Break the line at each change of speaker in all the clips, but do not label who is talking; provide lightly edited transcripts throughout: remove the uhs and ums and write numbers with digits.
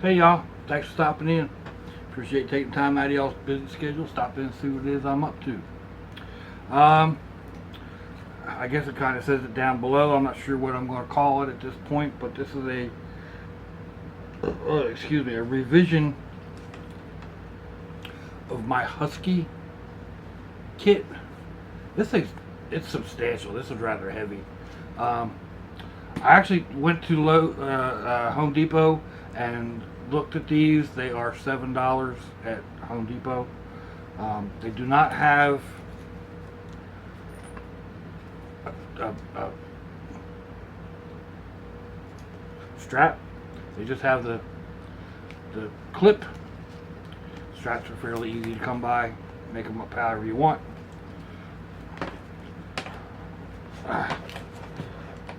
Hey y'all, thanks for stopping in. Appreciate taking time out of y'all's busy schedule. Stop in and see what it is I'm up to. Um, I guess it kind of says it down below. I'm not sure what I'm going to call it at this point, but this is a revision of my Husky kit. This thing's, it's substantial. This is rather heavy. I actually went to Home Depot and looked at these. They are $7 at Home Depot. They do not have a strap. They just have the clip. Straps are fairly easy to come by. Make them up however you want.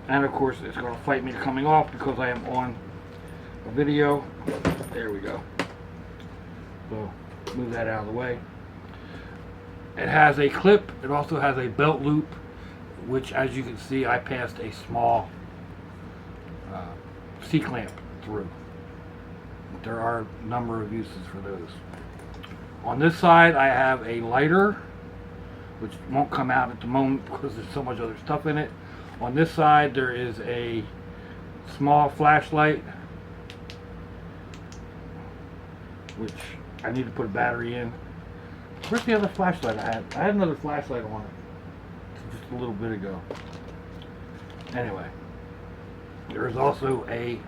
And of course it's going to fight me coming off because I am on a video. There we go. So move that out of the way. It has a clip. It also has a belt loop, which, as you can see, I passed a small C-clamp through. There are a number of uses for those. On this side I have a lighter, which won't come out at the moment because there's so much other stuff in it. On this side there is a small flashlight, which I need to put a battery in. Where's the other flashlight I had? I had another flashlight on it just a little bit ago. Anyway, there is also a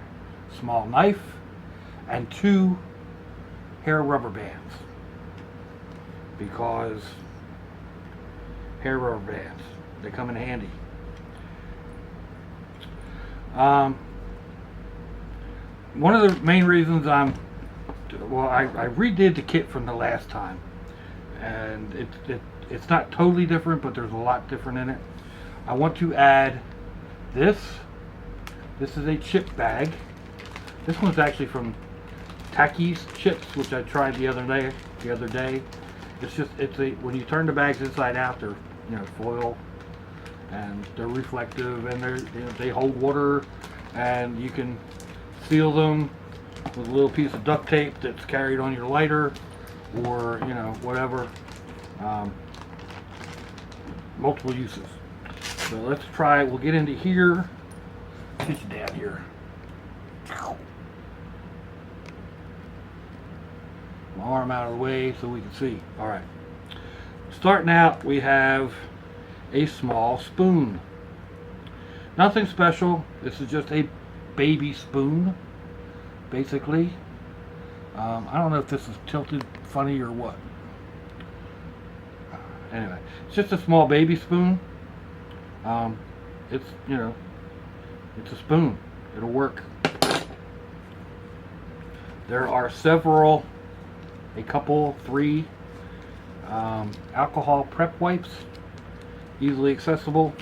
small knife and 2 hair rubber bands, because hair rubber bands, they come in handy. One of the main reasons I redid the kit from the last time, and it's not totally different, but there's a lot different in it. I want to add this. This is a chip bag. This one's actually from Takis chips, which I tried the other day. It's when you turn the bags inside out, they're foil, and they're reflective, and they hold water, and you can seal them with a little piece of duct tape that's carried on your lighter, or whatever. Multiple uses. So let's try. We'll get into here. Get you down here. My arm out of the way so we can see. All right. Starting out, we have a small spoon. Nothing special. This is just a baby spoon, basically. I don't know if this is tilted funny or what. Anyway, it's just a small baby spoon. It's it's a spoon. It'll work. There are three alcohol prep wipes, easily accessible.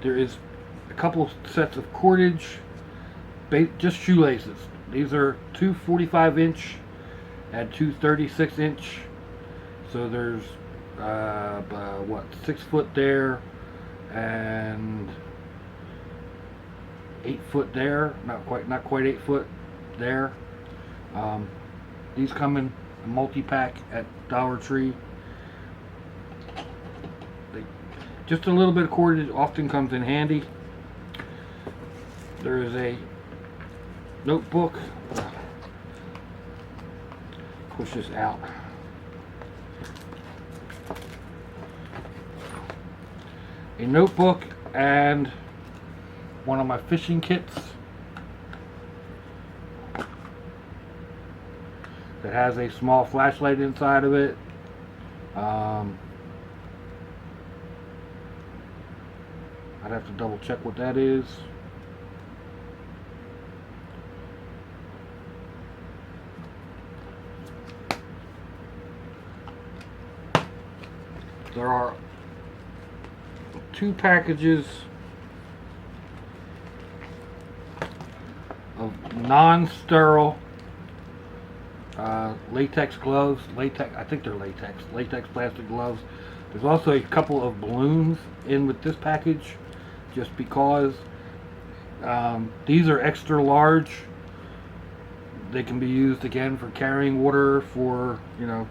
There is a couple sets of cordage, just shoelaces. These are two 45-inch and two 36-inch. So there's 6 foot there and 8 foot there. Not quite 8 foot there. These come in a multi-pack at Dollar Tree. Just a little bit of cordage often comes in handy. There is a notebook. Push this out. A notebook and one of my fishing kits that has a small flashlight inside of it. I'd have to double check what that is. There are 2 packages of non-sterile latex gloves. I think they're latex plastic gloves. There's also a couple of balloons in with this package, just because these are extra large. They can be used again for carrying water, for, you know,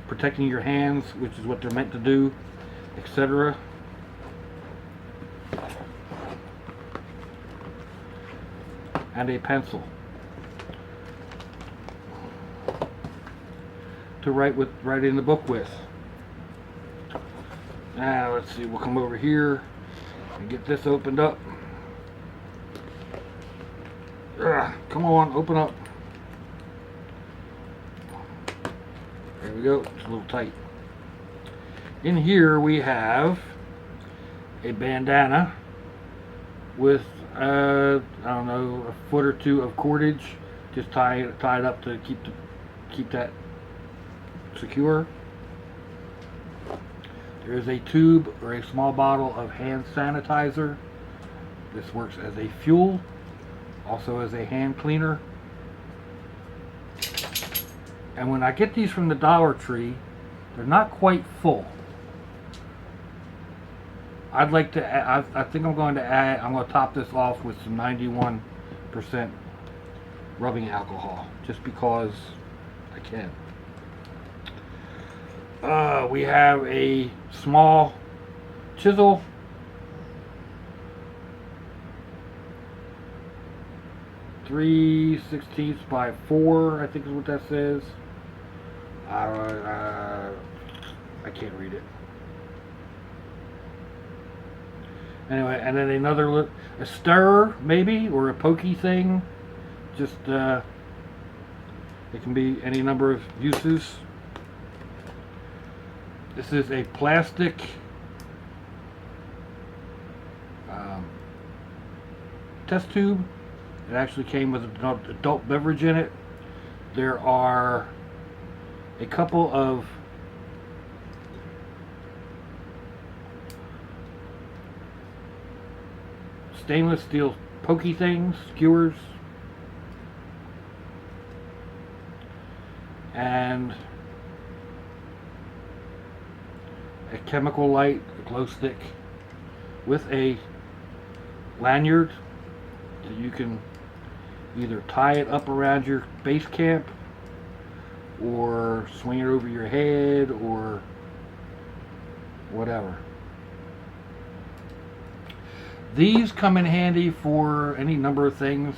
protecting your hands, which is what they're meant to do, etc. And a pencil to write in the book with. Now let's see, we'll come over here and get this opened up. Come on, open up. There we go, it's a little tight. In here we have a bandana with I don't know, a foot or two of cordage, just tie it up to keep that secure. There is a tube or a small bottle of hand sanitizer. This works as a fuel, also as a hand cleaner. And when I get these from the Dollar Tree, they're not quite full. I'd like to add, I think I'm going to top this off with some 91% rubbing alcohol, just because I can. We have a small chisel, .3/16 by 4, I think is what that says. I can't read it. Anyway, and then a stirrer maybe, or a pokey thing. Just it can be any number of uses. This is a plastic test tube. It actually came with an adult beverage in it. There are a couple of stainless steel pokey things, skewers, and a chemical light, a glow stick, with a lanyard that you can either tie it up around your base camp or swing it over your head or whatever. These come in handy for any number of things.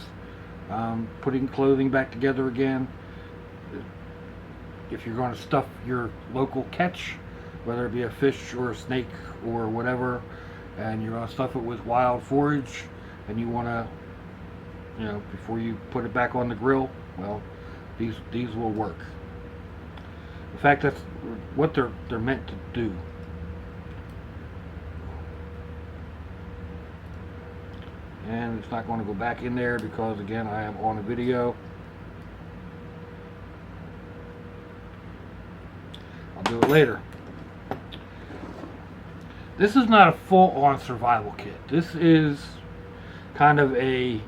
Putting clothing back together again. If you're going to stuff your local catch, whether it be a fish or a snake or whatever, and you're going to stuff it with wild forage, and you want to, you know, before you put it back on the grill, well, these will work. In fact, that's what they're meant to do. And it's not going to go back in there because, again, I am on a video. I'll do it later. This is not a full-on survival kit. This is kind of a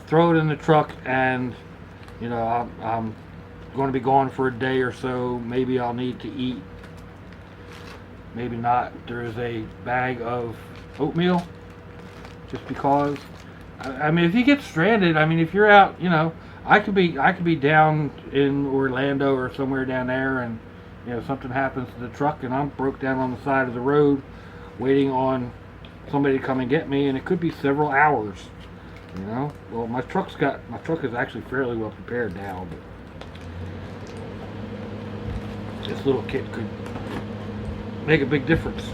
throw it in the truck, and you know, I'm going to be gone for a day or so. Maybe I'll need to eat, maybe not. There is a bag of oatmeal, just because. I mean, if you get stranded, I mean, if you're out, you know, I could be down in Orlando or somewhere down there, and you know, something happens to the truck and I'm broke down on the side of the road waiting on somebody to come and get me, and it could be several hours, you know. Well, my truck is actually fairly well prepared now, but this little kit could make a big difference.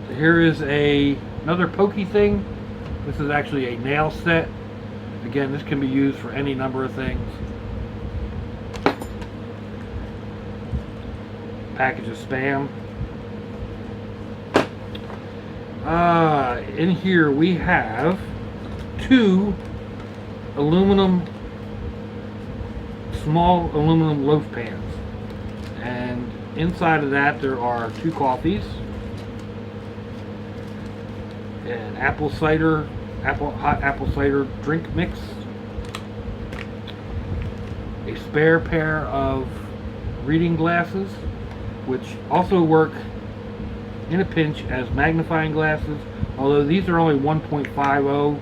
So here is another pokey thing. This is actually a nail set. Again, this can be used for any number of things. Package of Spam. In here we have 2 small aluminum loaf pans, and inside of that there are 2 coffees, an hot apple cider drink mix, a spare pair of reading glasses, which also work in a pinch as magnifying glasses, although these are only 1.50.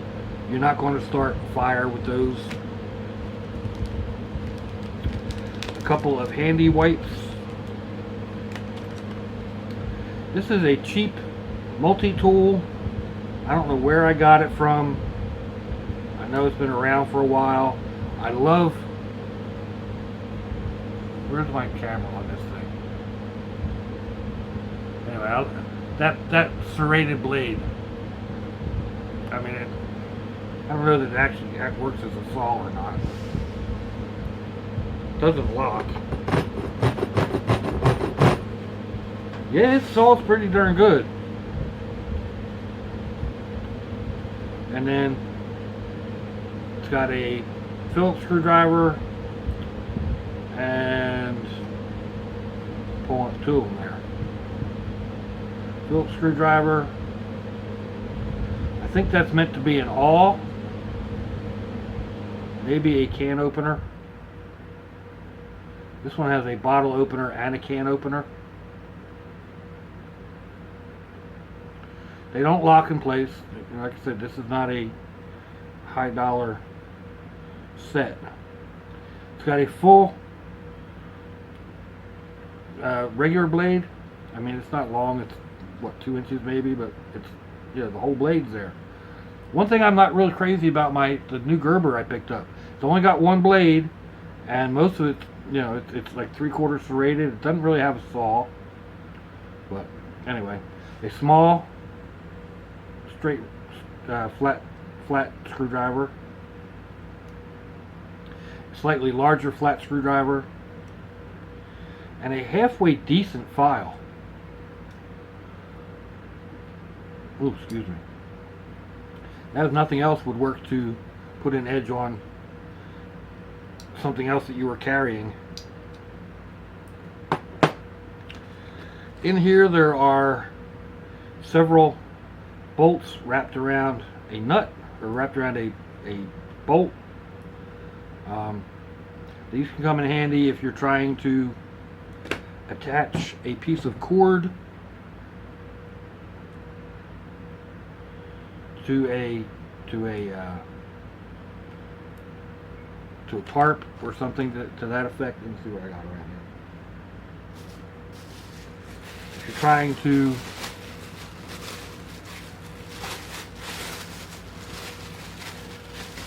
You're not going to start a fire with those. a couple of handy wipes. This is a cheap multi-tool. I don't know where I got it from. I know it's been around for a while. I love... Where's my camera on this thing? Anyway, that serrated blade. I mean, I don't know that it actually works as a saw or not. It doesn't lock. Yeah, it saws pretty darn good. And then it's got a Phillips screwdriver and pulling two of them there. Phillips screwdriver. I think that's meant to be an awl. Maybe a can opener. This one has a bottle opener and a can opener. They don't lock in place. Like I said, this is not a high dollar set. It's got a full regular blade. I mean, it's not long. It's what, 2 inches maybe, but it's, yeah, the whole blade's there. One thing I'm not really crazy about the new Gerber I picked up. It's only got one blade, and most of it, you know, it's like 3/4 serrated. It doesn't really have a saw, but anyway, a small, straight, flat screwdriver, slightly larger flat screwdriver, and a halfway decent file. Ooh, excuse me. That, if nothing else, would work to put an edge on something else that you were carrying. In here there are several bolts wrapped around a nut, or wrapped around a bolt. These can come in handy if you're trying to attach a piece of cord to a tarp or something to that effect. Let me see what I got around here. If you're trying to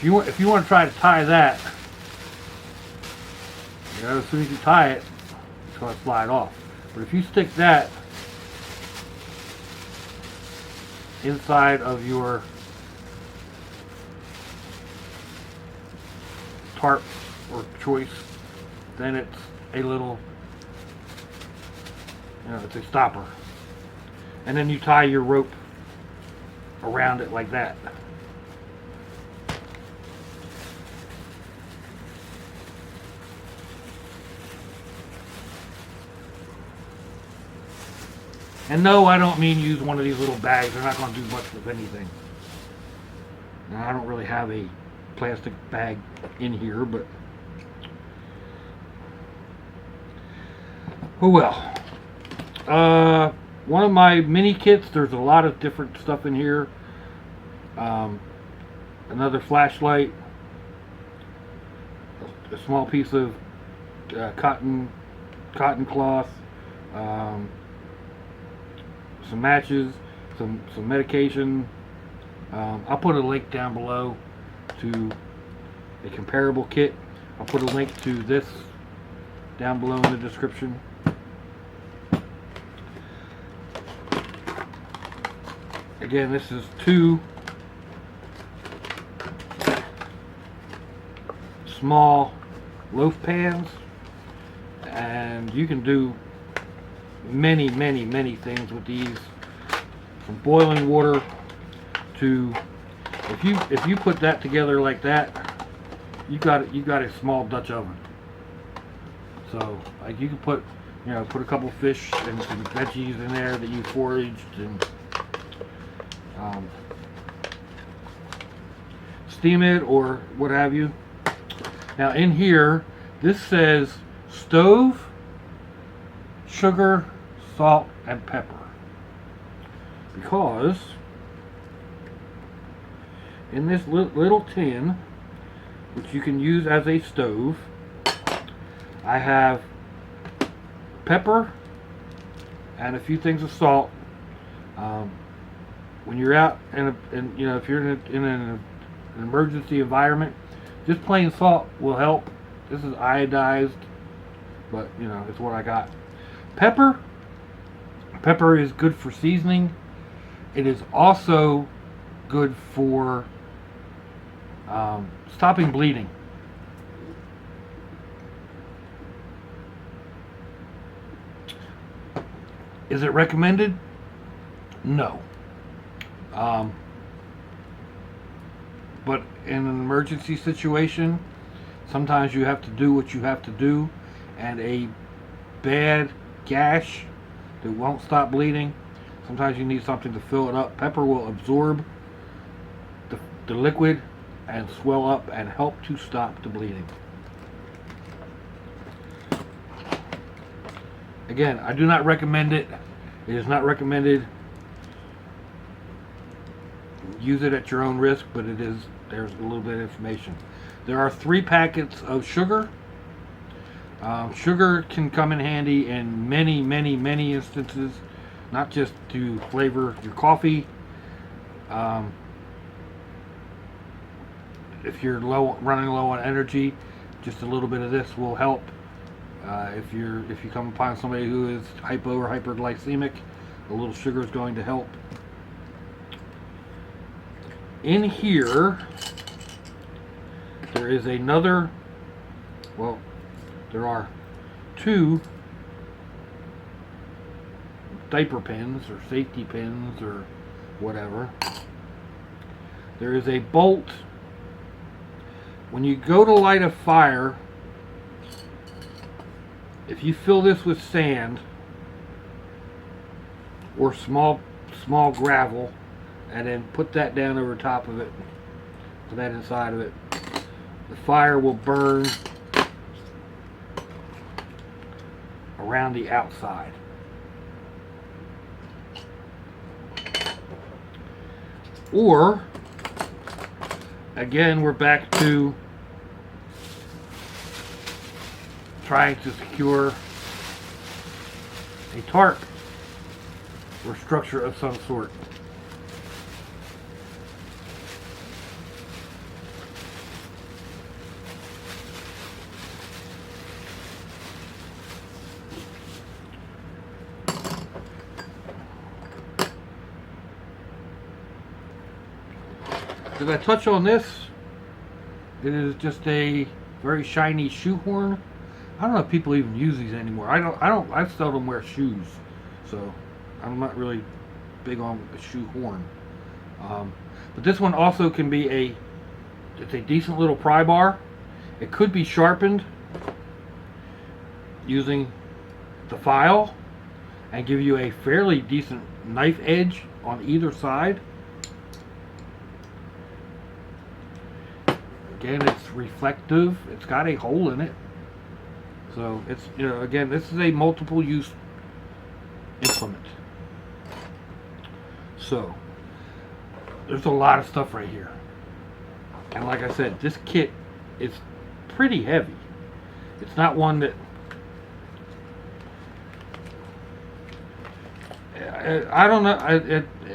if you want to try to tie that, you know, as soon as you tie it, it's going to slide off. But if you stick that inside of your tarp or choice, then it's a little, you know, it's a stopper. And then you tie your rope around it like that. And no, I don't mean use one of these little bags. They're not going to do much with anything. Now, I don't really have a plastic bag in here, but oh well. One of my mini kits, there's a lot of different stuff in here. Another flashlight, a small piece of cotton cloth, some matches, some medication. I'll put a link down below to a comparable kit. I'll put a link to this down below in the description. Again, this is 2 small loaf pans, and you can do many things with these, from boiling water to, if you put that together like that, you got a small Dutch oven. So like you can put a couple fish and some veggies in there that you foraged, and steam it or what have you. Now in here, this says stove, sugar, salt, and pepper, because in this little tin, which you can use as a stove, I have pepper and a few things of salt. When you're out if you're in an emergency environment, just plain salt will help. This is iodized, but it's what I got. Pepper is good for seasoning. It is also good for stopping bleeding. Is it recommended? No. But in an emergency situation, sometimes you have to do what you have to do, and a bad gash that won't stop bleeding, sometimes you need something to fill it up. Pepper will absorb the liquid and swell up and help to stop the bleeding. Again, I do not recommend it. It is not recommended. Use it at your own risk, but there's a little bit of information. There are 3 packets of sugar. Sugar can come in handy in many, many, many instances, not just to flavor your coffee. If you're running low on energy, just a little bit of this will help. If you come upon somebody who is hypo or hyperglycemic, a little sugar is going to help. In here, there is another. Well, there are 2 diaper pins or safety pins or whatever. There is a bolt. When you go to light a fire, if you fill this with sand or small gravel and then put that down over top of it, put that inside of it, the fire will burn around the outside. Or, again, we're back to trying to secure a tarp or structure of some sort. As I touch on this, it is just a very shiny shoehorn. I don't know if people even use these anymore. I seldom wear shoes, so I'm not really big on a shoehorn. But this one also can be it's a decent little pry bar. It could be sharpened using the file and give you a fairly decent knife edge on either side. Again, it's reflective. It's got a hole in it. So it's, again, this is a multiple use implement. So there's a lot of stuff right here. And like I said, this kit is pretty heavy. It's not one that I don't know.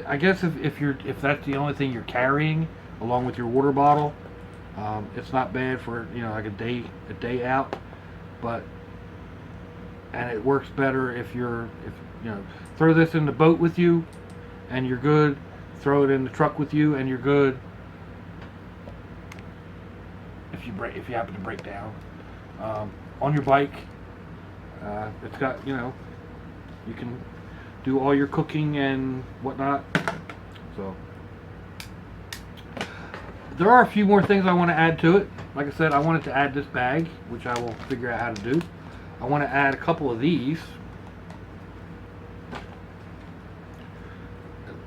I guess if that's the only thing you're carrying along with your water bottle, it's not bad for like a day out. And it works better if throw this in the boat with you and you're good. Throw it in the truck with you and you're good. If you happen to break down on your bike, it's got you can do all your cooking and whatnot. So there are a few more things I want to add to it. Like I said, I wanted to add this bag, which I will figure out how to do. I want to add a couple of these.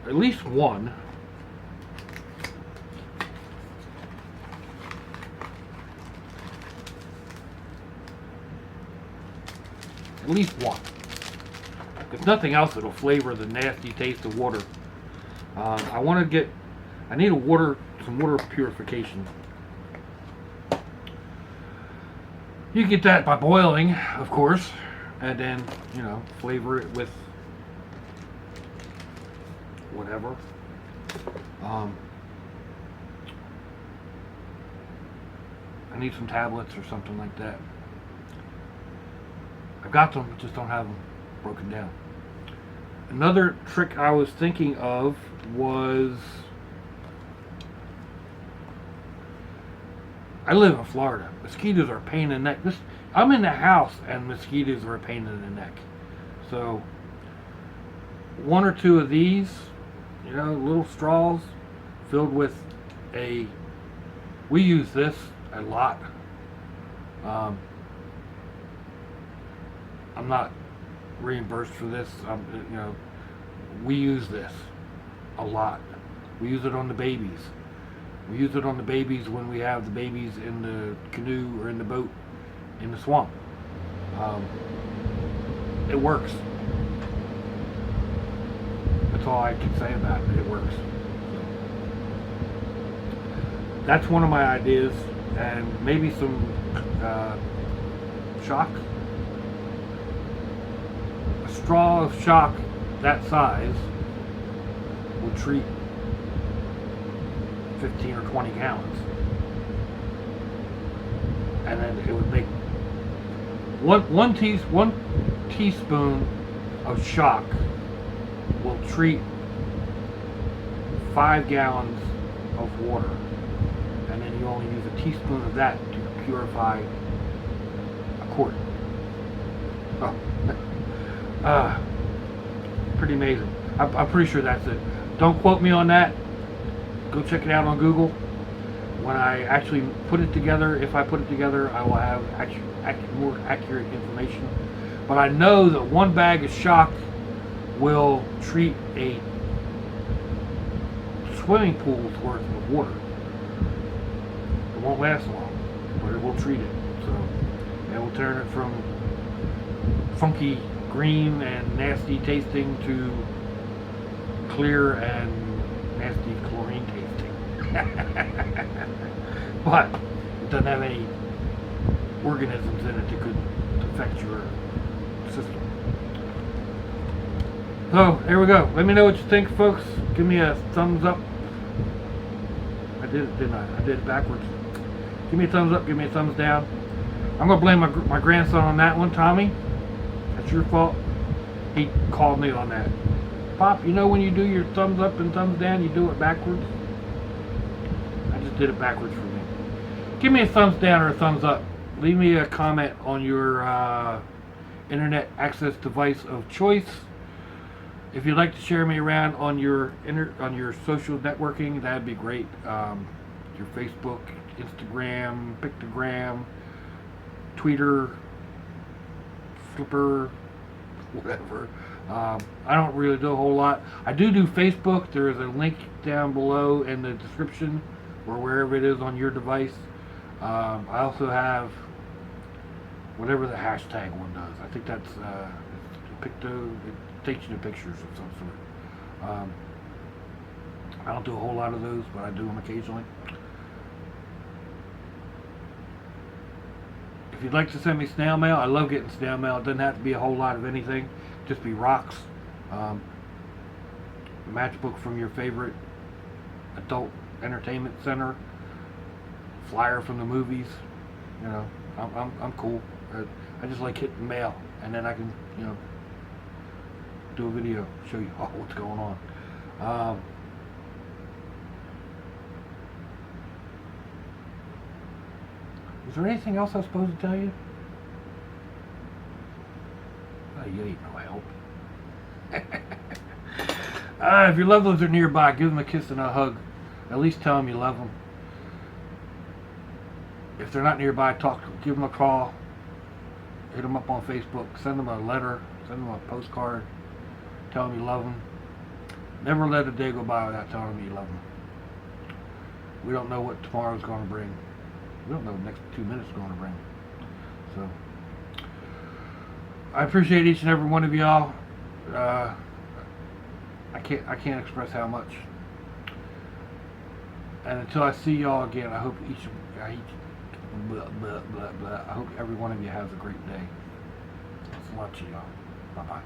At least one. At least one. If nothing else, it'll flavor the nasty taste of water. I need some water purification. You get that by boiling, of course, and then, flavor it with whatever. I need some tablets or something like that. I've got them, just don't have them broken down. Another trick I was thinking of was, I live in Florida. Mosquitoes are a pain in the neck. I'm in the house and mosquitoes are a pain in the neck. So, one or two of these, little straws filled with we use this a lot. I'm not reimbursed for this. We use this a lot. We use it on the babies. We use it on the babies when we have the babies in the canoe or in the boat in the swamp. It works. That's all I can say about it. It works. That's one of my ideas, and maybe some shock. A straw of shock that size would treat 15 or 20 gallons, and then it would make one teaspoon of shock will treat 5 gallons of water, and then you only use a teaspoon of that to purify a quart. Pretty amazing. I'm pretty sure that's it. Don't quote me on that. Go check it out on Google. When I actually put it together, if I put it together, I will have more accurate information. But I know that one bag of shock will treat a swimming pool's worth of water. It won't last long, but it will treat it. So it will turn it from funky green and nasty tasting to clear and nasty chlorine tasting. But it doesn't have any organisms in it that could affect your system. So there we go. Let me know what you think, folks. Give me a thumbs up. I did it, didn't I? I did it backwards. Give me a thumbs up. Give me a thumbs down. I'm gonna blame my grandson on that one, Tommy. That's your fault. He called me on that. Pop, when you do your thumbs up and thumbs down, you do it backwards? I just did it backwards for me. Give me a thumbs down or a thumbs up. Leave me a comment on your internet access device of choice. If you'd like to share me around on your social networking, that'd be great. Your Facebook, Instagram, Pictogram, Twitter, Flipper, whatever. I don't really do a whole lot. I do Facebook. There is a link down below in the description or wherever it is on your device. I also have whatever the hashtag one does. I think that's Picto. It takes you to pictures of some sort. I don't do a whole lot of those, but I do them occasionally. If you'd like to send me snail mail, I love getting snail mail. It doesn't have to be a whole lot of anything. Just be rocks. A matchbook from your favorite adult entertainment center. Flyer from the movies. I'm cool. I just like hitting mail, and then I can, do a video, show you what's going on. Is there anything else I was supposed to tell you? Oh, you ain't no help. If your loved ones are nearby, give them a kiss and a hug. At least tell them you love them. If they're not nearby, give them a call. Hit them up on Facebook. Send them a letter. Send them a postcard. Tell them you love them. Never let a day go by without telling them you love them. We don't know what tomorrow's going to bring. We don't know what the next 2 minutes are going to bring. So, I appreciate each and every one of y'all. I can't express how much. And until I see y'all again, I hope blah, blah, blah, blah. I hope every one of you has a great day. It's lunch, y'all. Bye-bye.